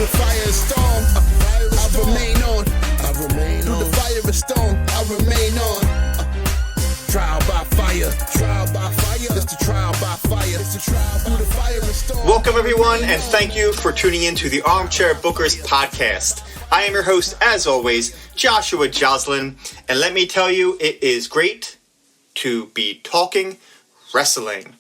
the fire and storm, I remain on. Through the fire and storm, I remain on. Trial by fire, trial by fire. It's the trial by fire. It's the trial through the fire and storm. Welcome everyone, and thank you for tuning in to the Armchair Bookers podcast. I am your host, as always, Joshua Joslin, and let me tell you, it is great to be talking wrestling.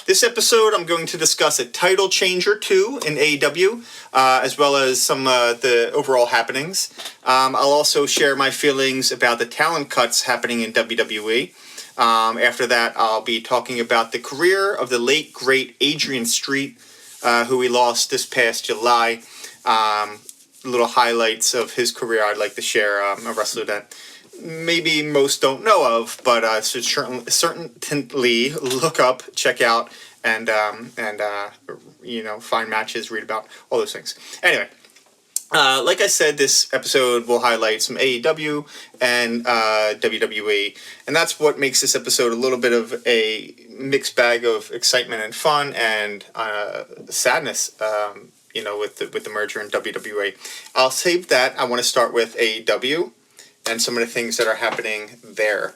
This episode, I'm going to discuss a title change or two in AEW, as well as some the overall happenings. I'll also share my feelings about the talent cuts happening in WWE. After that, I'll be talking about the career of the late, great Adrian Street, who we lost this past July. Little highlights of his career I'd like to share, a wrestler that maybe most don't know of, but should certainly look up, check out, and find matches, read about, all those things. Anyway, like I said, this episode will highlight some AEW and WWE, and that's what makes this episode a little bit of a mixed bag of excitement and fun and sadness, with the merger in WWE. I'll save that. I want to start with AEW and some of the things that are happening there.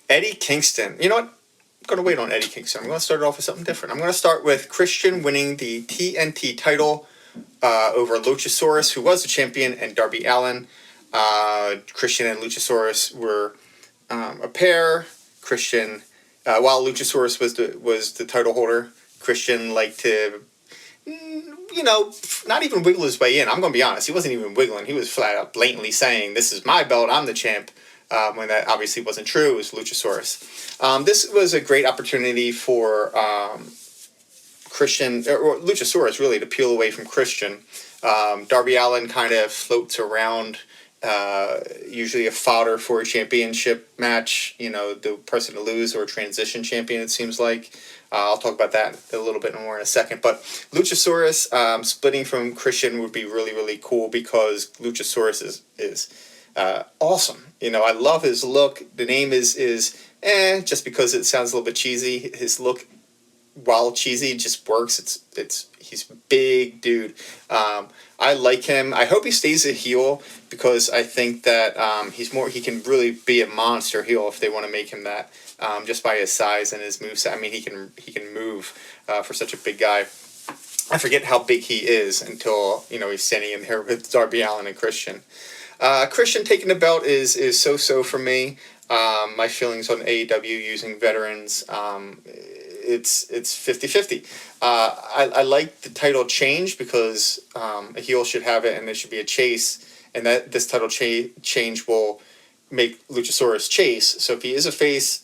Eddie Kingston. You know what? I'm going to wait on Eddie Kingston. I'm going to start it off with something different. I'm going to start with Christian winning the TNT title over Luchasaurus, who was the champion, and Darby Allin. Christian and Luchasaurus were a pair. Christian, while Luchasaurus was the title holder, Christian liked to, not even wiggle his way in. I'm going to be honest. He wasn't even wiggling. He was flat out blatantly saying, "This is my belt. I'm the champ." When that obviously wasn't true. It was Luchasaurus. This was a great opportunity for Christian, or Luchasaurus really, to peel away from Christian. Darby Allin kind of floats around, usually a fodder for a championship match, the person to lose, or a transition champion, it seems like. I'll talk about that a little bit more in a second. But Luchasaurus splitting from Christian would be really, really cool, because Luchasaurus is awesome. I love his look. The name is just because it sounds a little bit cheesy. His look, while cheesy, just works. He's a big dude. I like him. I hope he stays a heel, because I think that he can really be a monster heel if they want to make him that, just by his size and his moveset. I mean, he can move for such a big guy. I forget how big he is until he's standing in there with Darby Allin and Christian. Christian taking the belt is so for me. My feelings on AEW using veterans, it's 50-50. I like the title change, because a heel should have it, and there should be a chase, and that this title change will make Luchasaurus chase. So if he is a face,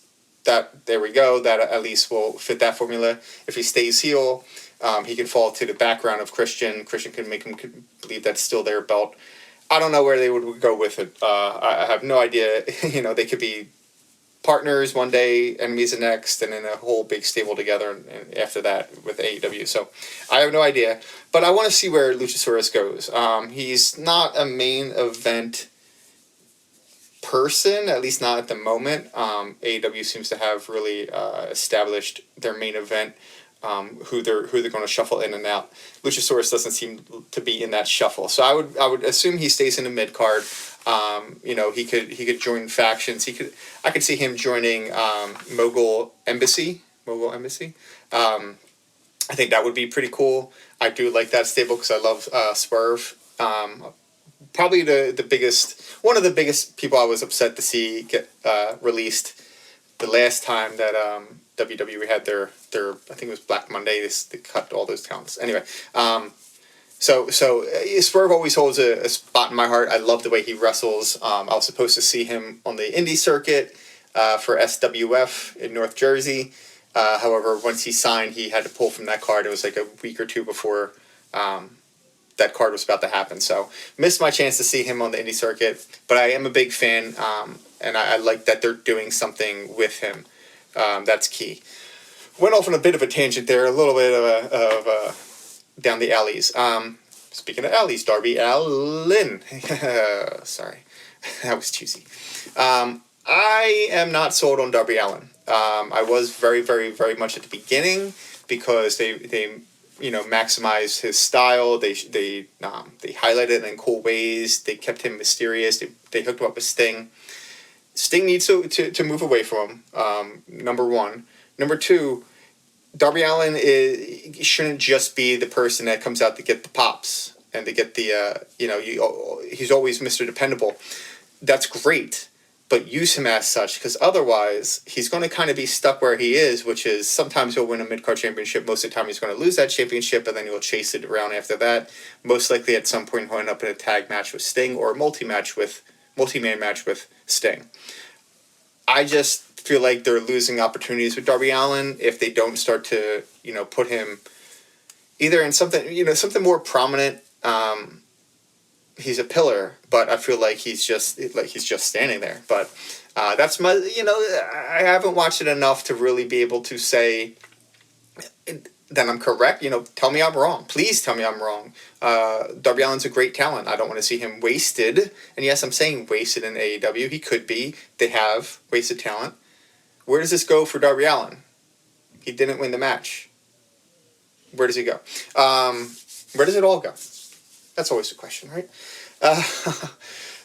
there we go. That at least will fit that formula. If he stays heel, he can fall to the background of Christian. Christian can make him believe that's still their belt. I don't know where they would go with it. I have no idea. They could be partners one day, enemies the next, and then a whole big stable together and after that with AEW. So I have no idea. But I want to see where Luchasaurus goes. He's not a main event person, at least not at the moment. AEW seems to have really established their main event, who they're going to shuffle in and out. Luchasaurus doesn't seem to be in that shuffle, so I would assume he stays in the mid card. He could join factions. I could see him joining Mogul Embassy. I think that would be pretty cool. I do like that stable, because I love Swerve. Probably one of the biggest people I was upset to see get released the last time that WWE had their I think it was Black Monday. They cut all those talents. Anyway, so Swerve always holds a spot in my heart. I love the way he wrestles. I was supposed to see him on the indie circuit for SWF in North Jersey. However, once he signed, he had to pull from that card. It was like a week or two before that card was about to happen. So missed my chance to see him on the indie circuit. But I am a big fan, and I like that they're doing something with him. That's key. Went off on a bit of a tangent there, a little bit of down the alleys. Speaking of alleys, Darby Allin. Sorry, that was cheesy. I am not sold on Darby Allin. I was very, very, very much at the beginning, because they maximize his style. They highlighted it in cool ways. They kept him mysterious. They hooked him up with Sting. Sting needs to move away from him. Number one. Number two, Darby Allin shouldn't just be the person that comes out to get the pops and to get the he's always Mr. Dependable. That's great. But use him as such, because otherwise he's going to kind of be stuck where he is, which is sometimes he'll win a mid-card championship. Most of the time he's going to lose that championship, and then he'll chase it around after that. Most likely at some point he'll end up in a tag match with Sting or a multi-man match with Sting. I just feel like they're losing opportunities with Darby Allin if they don't start to, put him either in something more prominent. He's a pillar, but I feel like he's just standing there. But that's my, I haven't watched it enough to really be able to say that I'm correct. Tell me I'm wrong. Please tell me I'm wrong. Darby Allin's a great talent. I don't want to see him wasted. And yes, I'm saying wasted in AEW. He could be. They have wasted talent. Where does this go for Darby Allin? He didn't win the match. Where does he go? Where does it all go? That's always the question, right?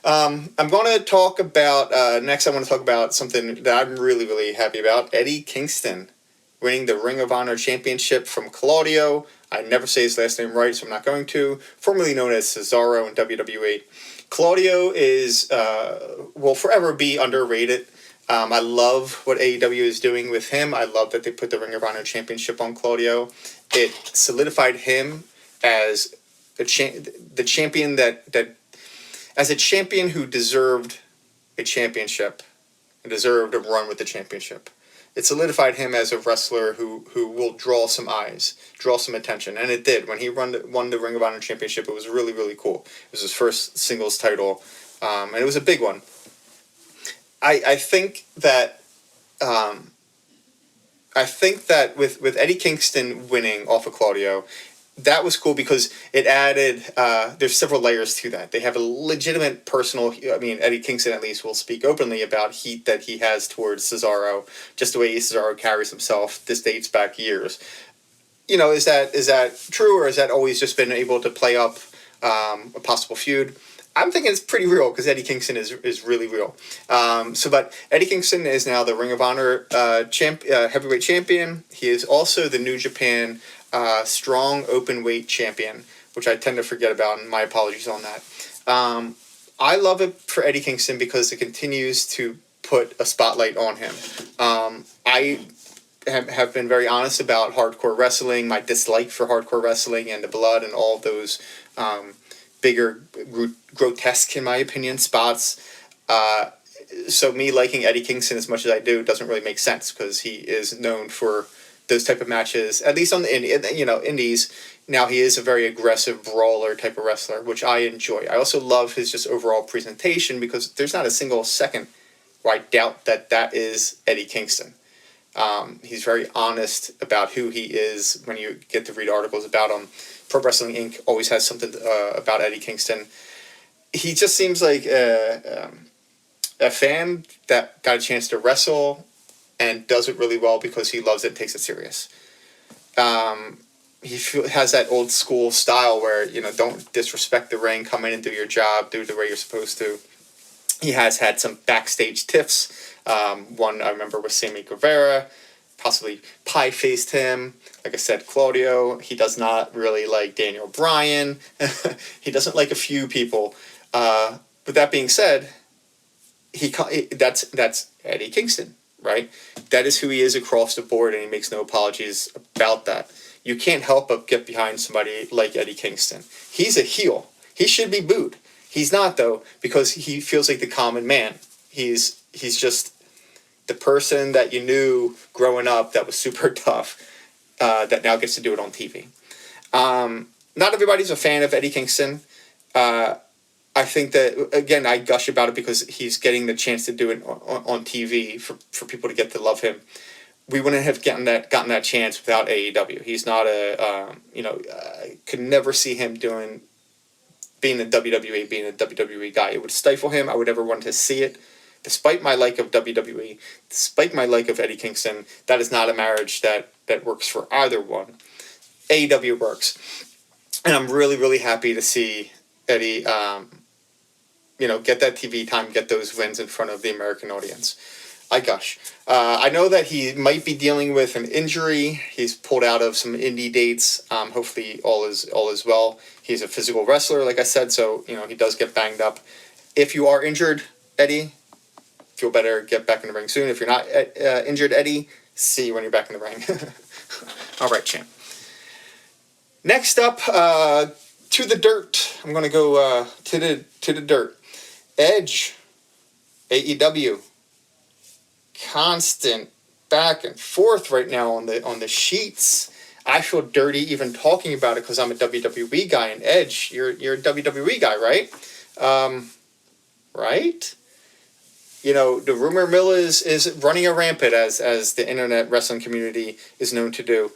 I'm going to talk about, next I want to talk about something that I'm really, really happy about. Eddie Kingston winning the Ring of Honor Championship from Claudio. I never say his last name right, so I'm not going to. Formerly known as Cesaro in WWE. Claudio will forever be underrated. I love what AEW is doing with him. I love that they put the Ring of Honor Championship on Claudio. It solidified him as the champion that as a champion who deserved a championship and deserved a run with the championship. It solidified him as a wrestler who will draw some eyes, draw some attention, and it did. When he won the Ring of Honor Championship, it was really, really cool. It was his first singles title, and it was a big one. I think that with Eddie Kingston winning off of Claudio, that was cool because it added, there's several layers to that. They have a legitimate personal, Eddie Kingston at least will speak openly about heat that he has towards Cesaro, just the way Cesaro carries himself. This dates back years. Is that true, or has that always just been able to play up a possible feud? I'm thinking it's pretty real because Eddie Kingston is really real. But Eddie Kingston is now the Ring of Honor heavyweight champion. He is also the New Japan strong open weight champion, which I tend to forget about, and my apologies on that. I love it for Eddie Kingston because it continues to put a spotlight on him. I have been very honest about hardcore wrestling, my dislike for hardcore wrestling and the blood and all of those bigger, grotesque, in my opinion, spots. So me liking Eddie Kingston as much as I do doesn't really make sense because he is known for those type of matches, at least on the indies. Now he is a very aggressive brawler type of wrestler, which I enjoy. I also love his just overall presentation because there's not a single second where I doubt that is Eddie Kingston. He's very honest about who he is when you get to read articles about him. Pro Wrestling Inc. always has something about Eddie Kingston. He just seems like a fan that got a chance to wrestle and does it really well because he loves it and takes it serious. He has that old school style where, don't disrespect the ring, come in and do your job, do it the way you're supposed to. He has had some backstage tiffs. One I remember was Sammy Guevara, possibly pie-faced him. Like I said, Claudio, he does not really like Daniel Bryan. He doesn't like a few people. With that being said, that's Eddie Kingston, right? That is who he is across the board, and he makes no apologies about that. You can't help but get behind somebody like Eddie Kingston. He's a heel. He should be booed. He's not, though, because he feels like the common man. He's just the person that you knew growing up that was super tough, that now gets to do it on TV. Not everybody's a fan of Eddie Kingston. I think that, again, I gush about it because he's getting the chance to do it on TV for people to get to love him. We wouldn't have gotten that chance without AEW. He's not I could never see him being a WWE guy. It would stifle him. I would never want to see it. Despite my like of WWE, despite my like of Eddie Kingston, that is not a marriage that works for either one. AEW works. And I'm really, really happy to see Eddie, get that TV time, get those wins in front of the American audience. I gush. I know that he might be dealing with an injury. He's pulled out of some indie dates. Hopefully all is well. He's a physical wrestler, like I said, so he does get banged up. If you are injured, Eddie, feel better. Get back in the ring soon. If you're not injured, Eddie, see you when you're back in the ring. All right, champ. Next up, to the dirt. I'm gonna go to the dirt. Edge, AEW. Constant back and forth right now on the sheets. I feel dirty even talking about it because I'm a WWE guy, and Edge, you're a WWE guy, right? Right? The rumor mill is running a rampant as the internet wrestling community is known to do.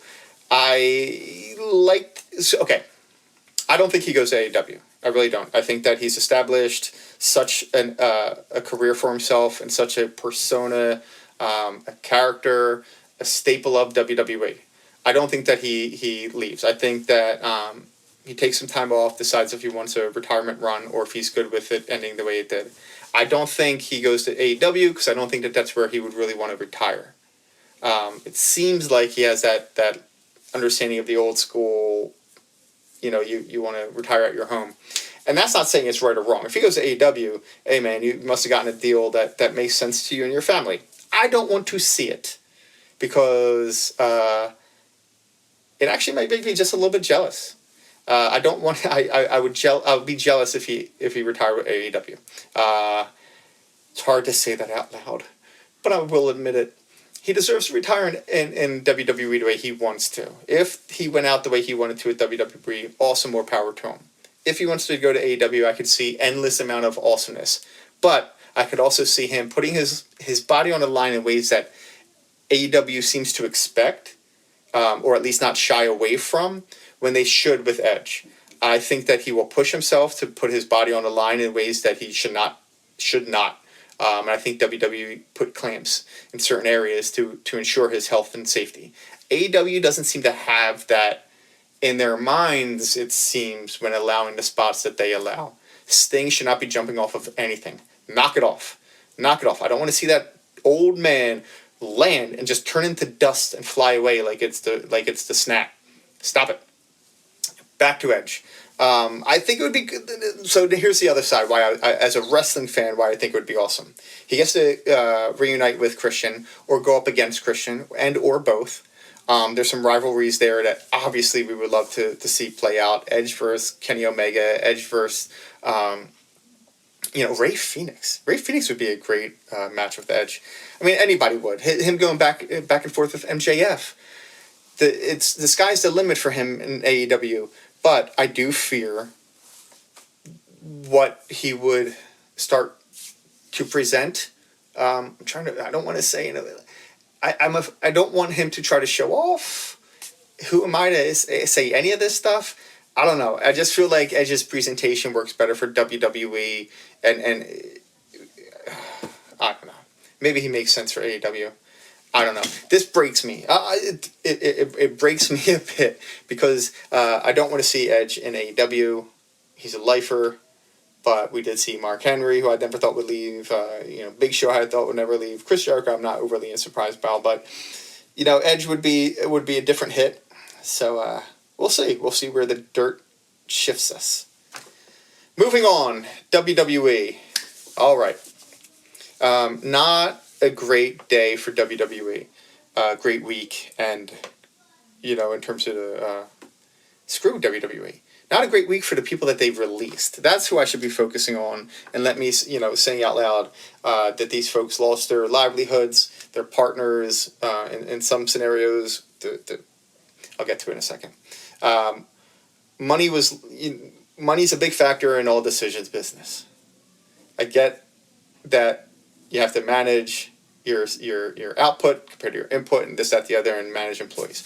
I don't think he goes to AEW. I really don't. I think that he's established such a career for himself and such a persona, a character, a staple of WWE. I don't think that he leaves. I think that he takes some time off, decides if he wants a retirement run or if he's good with it ending the way it did. I don't think he goes to AEW because I don't think that that's where he would really want to retire. It seems like he has that understanding of the old school, you want to retire at your home. And that's not saying it's right or wrong. If he goes to AEW, hey man, you must have gotten a deal that makes sense to you and your family. I don't want to see it because it actually might make me just a little bit jealous. I don't want. I would be jealous if he retired with AEW. It's hard to say that out loud, but I will admit it. He deserves to retire in WWE the way he wants to. If he went out the way he wanted to at WWE, also more power to him. If he wants to go to AEW, I could see endless amount of awesomeness. But I could also see him putting his body on the line in ways that AEW seems to expect, or at least not shy away from, when they should with Edge. I think that he will push himself to put his body on the line in ways that he should not. And I think WWE put clamps in certain areas to ensure his health and safety. AEW doesn't seem to have that in their minds, it seems, when allowing the spots that they allow. Sting should not be jumping off of anything. Knock it off. Knock it off. I don't want to see that old man land and just turn into dust and fly away like it's the Snap. Stop it. Back to Edge. I think it would be good. So here's the other side. Why I, as a wrestling fan, why I think it would be awesome. He gets to reunite with Christian or go up against Christian and or both. There's some rivalries there that obviously we would love to see play out. Edge versus Kenny Omega. Edge versus Rey Fenix. Rey Fenix would be a great match with Edge. I mean, anybody would. Him going back and forth with MJF. The sky's the limit for him in AEW. But I do fear what he would start to present. I don't want to say, I don't want him to try to show off. Who am I to say any of this stuff? I don't know. I just feel like Edge's presentation works better for WWE, and I don't know. Maybe he makes sense for AEW. I don't know. This breaks me. It breaks me a bit because I don't want to see Edge in AEW. He's a lifer, but we did see Mark Henry, who I never thought would leave. Big Show I thought would never leave. Chris Jericho, I'm not overly surprised by, but Edge would be a different hit. So we'll see. We'll see where the dirt shifts us. Moving on, WWE. All right. Not a great day for WWE, great week, and in terms of screw WWE. Not a great week for the people that they've released. That's who I should be focusing on, and let me saying out loud that these folks lost their livelihoods, their partners, in some scenarios. I'll get to it in a second. Money's a big factor in all decisions business. I get that. You have to manage your output compared to your input and this, that, the other, and manage employees.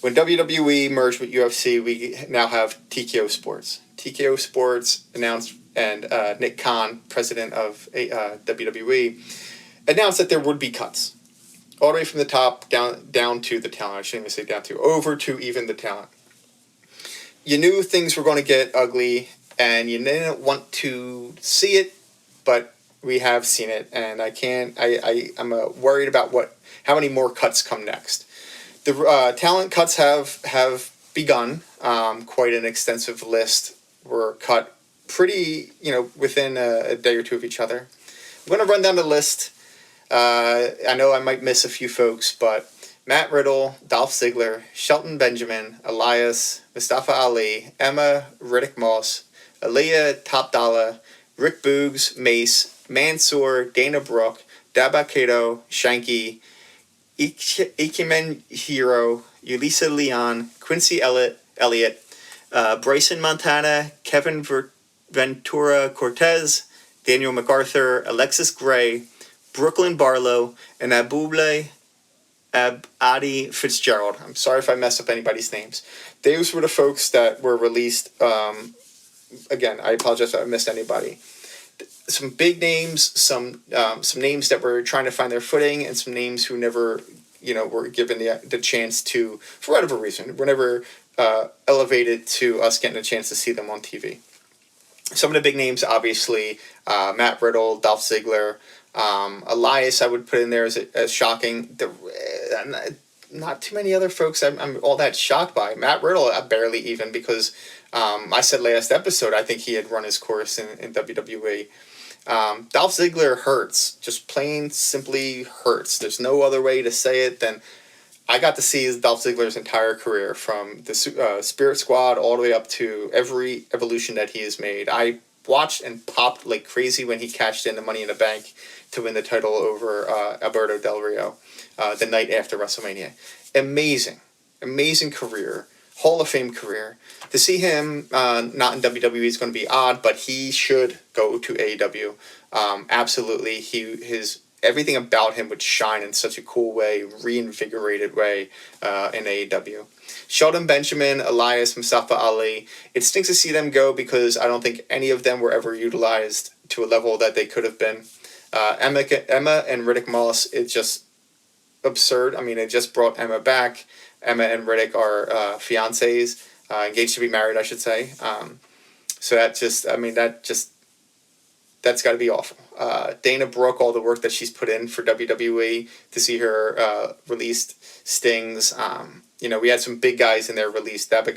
When WWE merged with UFC, we now have TKO Sports. TKO Sports announced, and Nick Khan, president of WWE, announced that there would be cuts. All the way from the top down to the talent. I shouldn't even say down to, over to even the talent. you knew things were going to get ugly, and you didn't want to see it, but we have seen it, and I'm worried about how many more cuts come next. The talent cuts have begun. Quite an extensive list were cut pretty, within a day or two of each other. I'm going to run down the list. I know I might miss a few folks, but Matt Riddle, Dolph Ziggler, Shelton Benjamin, Elias, Mustafa Ali, Emma, Riddick Moss, Aaliyah, Top Dollar, Rick Boogs, Mace, Mansoor, Dana Brooke, Dabba Kato, Shanky, Ikemen Hero, Ulisa Leon, Quincy Elliott, Bryson Montana, Kevin Ventura Cortez, Daniel MacArthur, Alexis Gray, Brooklyn Barlow, and Adi Fitzgerald. I'm sorry if I mess up anybody's names. Those were the folks that were released. Again, I apologize if I missed anybody. Some big names, some names that were trying to find their footing, and some names who never, were given the chance to, for whatever reason, were never elevated to us getting a chance to see them on TV. Some of the big names, obviously, Matt Riddle, Dolph Ziggler, Elias, I would put in there as shocking. Not too many other folks I'm all that shocked by. Matt Riddle, barely even, because I said last episode I think he had run his course in WWE. Dolph Ziggler hurts. Just plain simply hurts. There's no other way to say it than I got to see Dolph Ziggler's entire career, from the Spirit Squad all the way up to every evolution that he has made. I watched and popped like crazy when he cashed in the Money in the Bank to win the title over Alberto Del Rio the night after WrestleMania. Amazing career. Hall of Fame career. To see him not in WWE is going to be odd, but he should go to AEW. Absolutely. Everything about him would shine in such a cool way, reinvigorated way in AEW. Shelton Benjamin, Elias, Mustafa Ali. It stinks to see them go because I don't think any of them were ever utilized to a level that they could have been. Emma and Riddick Moss, it's just absurd. I mean, it just brought Emma back. Emma and Riddick are fiancés, engaged to be married, I should say. So that's got to be awful. Dana Brooke, all the work that she's put in for WWE, to see her released stings. We had some big guys in there released. Dabba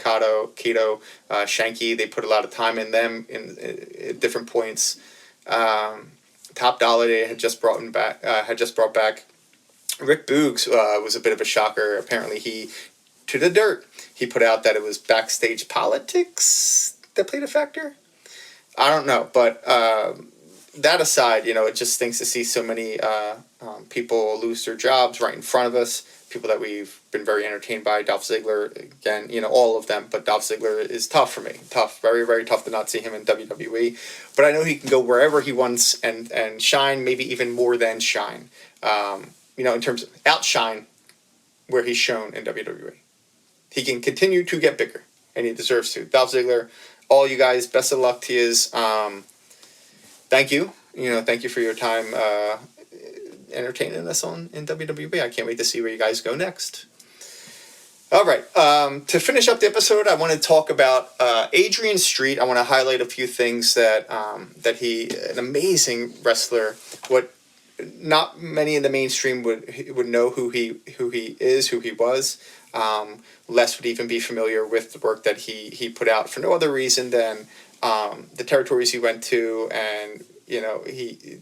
Kato, Shanky. They put a lot of time in them at different points. Top Dollar they had just brought back. Rick Boogs was a bit of a shocker. Apparently he put out that it was backstage politics that played a factor. I don't know, but that aside, it just stinks to see so many people lose their jobs right in front of us. People that we've been very entertained by. Dolph Ziggler, again, all of them, but Dolph Ziggler is tough for me. Tough, very, very tough to not see him in WWE. But I know he can go wherever he wants and shine, maybe even more than shine. In terms of outshine where he's shown in WWE. He can continue to get bigger, and he deserves to. Dolph Ziggler, all you guys, best of luck to you. Thank you. Thank you for your time entertaining us in WWE. I can't wait to see where you guys go next. All right. To finish up the episode, I want to talk about Adrian Street. I want to highlight a few things that an amazing wrestler. What not many in the mainstream would know who he is, who he was. Less would even be familiar with the work that he put out for no other reason than the territories he went to, and he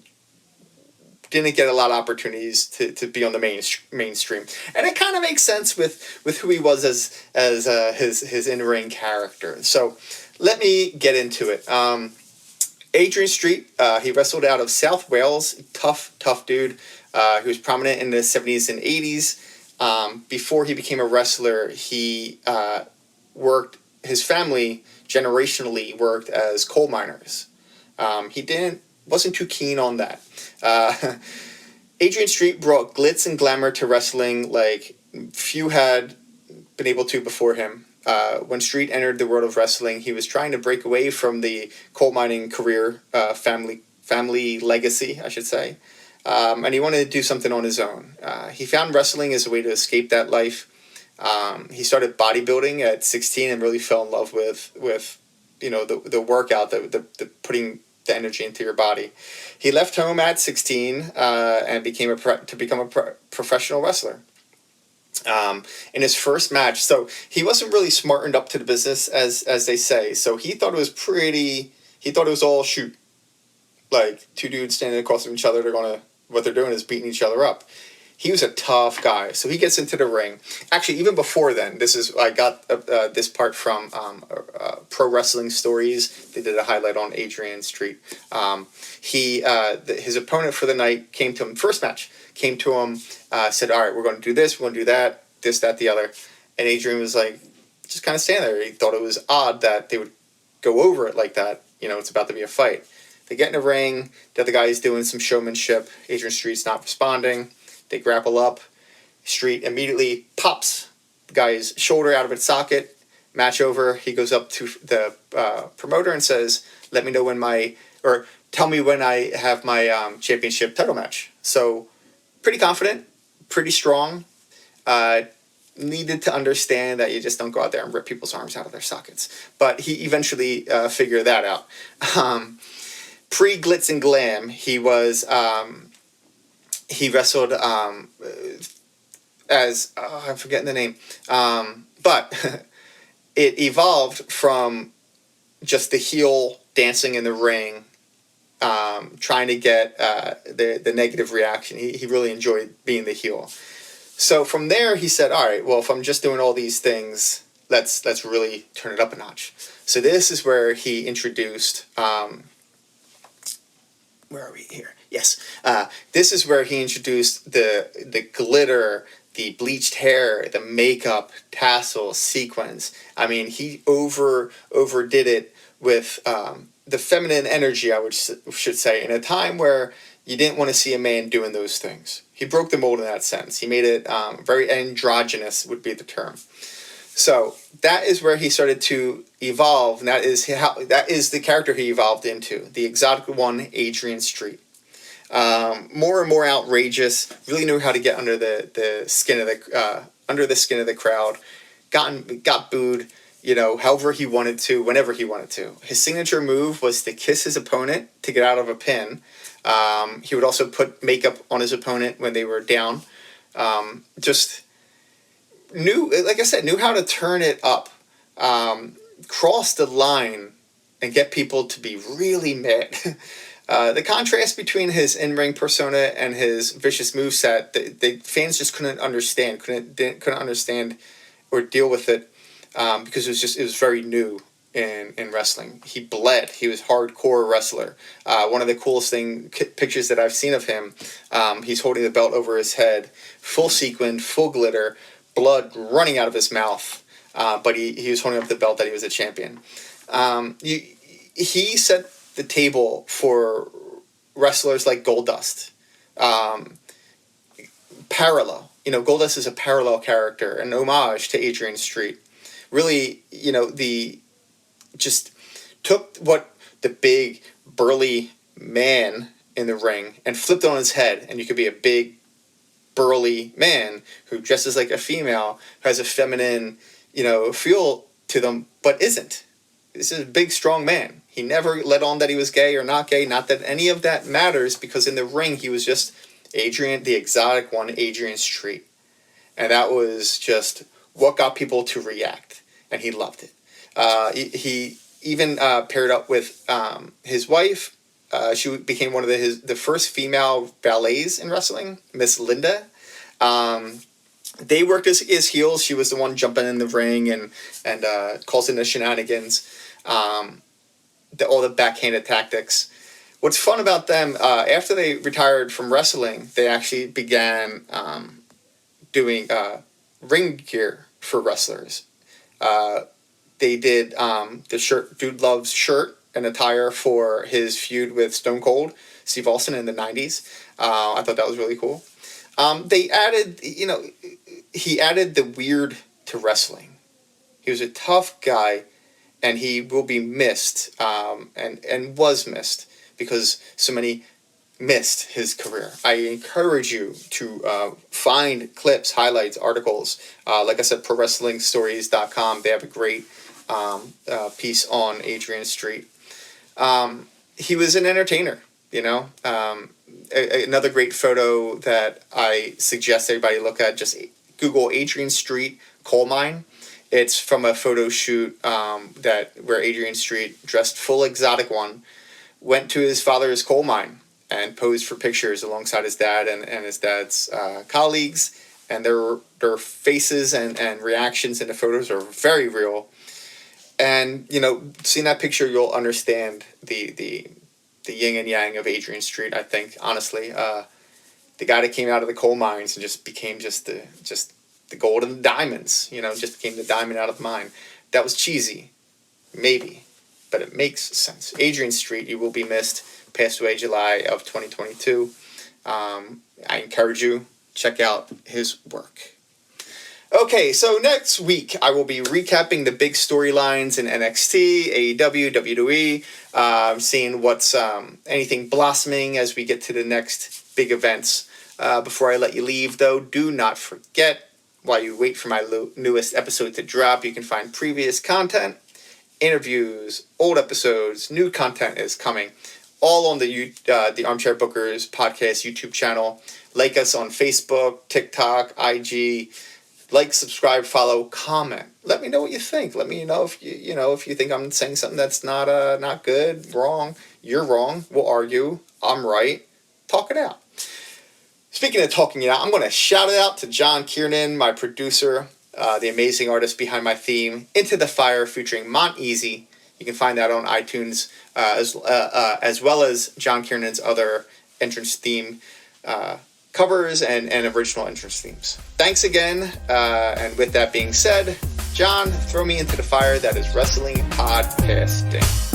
didn't get a lot of opportunities to be on the mainstream, and it kind of makes sense with who he was as his in-ring character. So let me get into it. Adrian Street, he wrestled out of South Wales. Tough dude. He was prominent in the 70s and 80s. Before he became a wrestler, he his family generationally worked as coal miners. He wasn't too keen on that. Adrian Street brought glitz and glamour to wrestling like few had been able to before him. When Street entered the world of wrestling, he was trying to break away from the coal mining career, family legacy, I should say, and he wanted to do something on his own. He found wrestling as a way to escape that life. He started bodybuilding at 16 and really fell in love with the workout, the putting the energy into your body. He left home at 16 and became a professional wrestler. In his first match, so he wasn't really smartened up to the business as they say. So he thought it was He thought it was all shoot, like two dudes standing across from each other. What they're doing is beating each other up. He was a tough guy, so he gets into the ring. Actually, even before then, I got this part from Pro Wrestling Stories. They did a highlight on Adrian Street. His opponent for the night came to him. First match came to him, said, "All right, we're going to do this, we're going to do that, this, that, the other," and Adrian was like, just kind of standing there. He thought it was odd that they would go over it like that. It's about to be a fight. They get in a ring. The other guy is doing some showmanship. Adrian Street's not responding. They grapple up. Street immediately pops the guy's shoulder out of its socket. Match over. He goes up to the promoter and says, "Let me know tell me when I have my championship title match." So, pretty confident, pretty strong. Needed to understand that you just don't go out there and rip people's arms out of their sockets. But he eventually figured that out. Pre-glitz and glam, he wrestled as I'm forgetting the name, but it evolved from just the heel dancing in the ring, trying to get the negative reaction. He really enjoyed being the heel. So from there, he said, "All right, well, if I'm just doing all these things, let's really turn it up a notch." So this is where he introduced. Where are we here? Yes. This is where he introduced the glitter, the bleached hair, the makeup, tassels, sequins. I mean, he overdid it with the feminine energy, should say, in a time where you didn't want to see a man doing those things. He broke the mold in that sense. He made it very androgynous, would be the term. So that is where he started to evolve, and that is the character he evolved into, the exotic one, Adrian Street. More and more outrageous. Really knew how to get under the skin of the crowd. Got booed, however he wanted to, whenever he wanted to. His signature move was to kiss his opponent to get out of a pin. He would also put makeup on his opponent when they were down. Just knew how to turn it up, cross the line, and get people to be really mad. The contrast between his in-ring persona and his vicious moveset, the fans just couldn't understand or deal with it, because it was very new in wrestling. He bled. He was a hardcore wrestler. One of the coolest pictures that I've seen of him, he's holding the belt over his head, full sequin, full glitter, blood running out of his mouth, but he was holding up the belt that he was a champion. He set the table for wrestlers like Goldust. Parallel. Goldust is a parallel character, an homage to Adrian Street. Really, just took what the big, burly man in the ring and flipped it on his head, and you could be a big, burly man who dresses like a female, who has a feminine, feel to them, but isn't. This is a big, strong man. He never let on that he was gay or not gay. Not that any of that matters, because in the ring he was just Adrian, the exotic one, Adrian Street. And that was just what got people to react. And he loved it. He even paired up with his wife. She became one of the first female valets in wrestling, Miss Linda. They worked as heels. She was the one jumping in the ring and causing the shenanigans. All the backhanded tactics. What's fun about them, after they retired from wrestling, they actually began doing ring gear for wrestlers. They did the Dude Loves shirt and attire for his feud with Stone Cold Steve Austin in the 90s. I thought that was really cool. They added, he added the weird to wrestling. He was a tough guy, and he will be missed, and was missed, because so many missed his career. I encourage you to find clips, highlights, articles. Like I said, ProWrestlingStories.com. They have a great piece on Adrian Street. He was an entertainer, you know. Another great photo that I suggest everybody look at, just Google Adrian Street coal mine. It's from a photo shoot where Adrian Street, dressed full Exotic One, went to his father's coal mine and posed for pictures alongside his dad and his dad's colleagues. And their faces and reactions in the photos are very real. And, you know, seeing that picture, you'll understand the yin and yang of Adrian Street, I think, honestly. The guy that came out of the coal mines and just became just the gold and the diamonds, you know, just became the diamond out of the mine. That was cheesy, maybe, but it makes sense. Adrian Street, you will be missed. Passed away July of 2022. I encourage you, check out his work. Okay, so next week I will be recapping the big storylines in NXT, AEW, WWE, seeing what's anything blossoming as we get to the next big events. Before I let you leave, though, do not forget, while you wait for my newest episode to drop, you can find previous content, interviews, old episodes, new content is coming. All on the Armchair Bookers podcast YouTube channel. Like us on Facebook, TikTok, IG. Like, subscribe, follow, comment. Let me know what you think. Let me know if you think I'm saying something that's not good, wrong. You're wrong. We'll argue. I'm right. Talk it out. Speaking of talking it out, I'm going to shout it out to John Kiernan, my producer, the amazing artist behind my theme, Into the Fire, featuring Mont Easy. You can find that on iTunes, as well as John Kiernan's other entrance theme covers and original entrance themes. Thanks again, and with that being said, John, throw me into the fire that is wrestling podcasting.